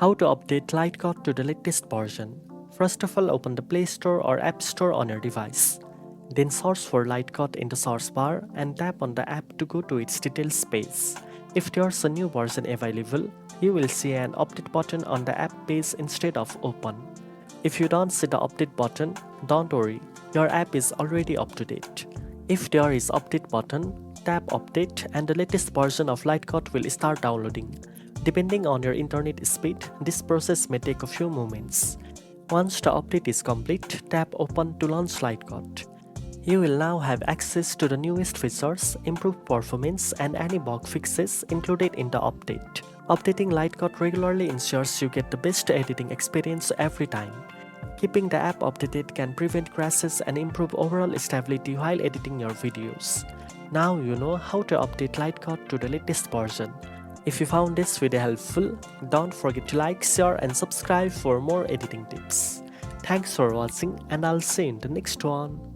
How to update LightCut to the latest version. First of all, open the Play Store or App Store on your device. Then search for LightCut in the search bar and tap on the app to go to its details page. If there's a new version available, you will see an update button on the app page instead of open. If you don't see the update button, don't worry, your app is already up to date. If there is update button, tap update and the latest version of LightCut will start downloading. Depending on your internet speed, this process may take a few moments. Once the update is complete, tap open to launch LightCut. You will now have access to the newest features, improved performance and any bug fixes included in the update. Updating LightCut regularly ensures you get the best editing experience every time. Keeping the app updated can prevent crashes and improve overall stability while editing your videos. Now you know how to update LightCut to the latest version. If you found this video helpful, don't forget to like, share and subscribe for more editing tips. Thanks for watching and I'll see you in the next one.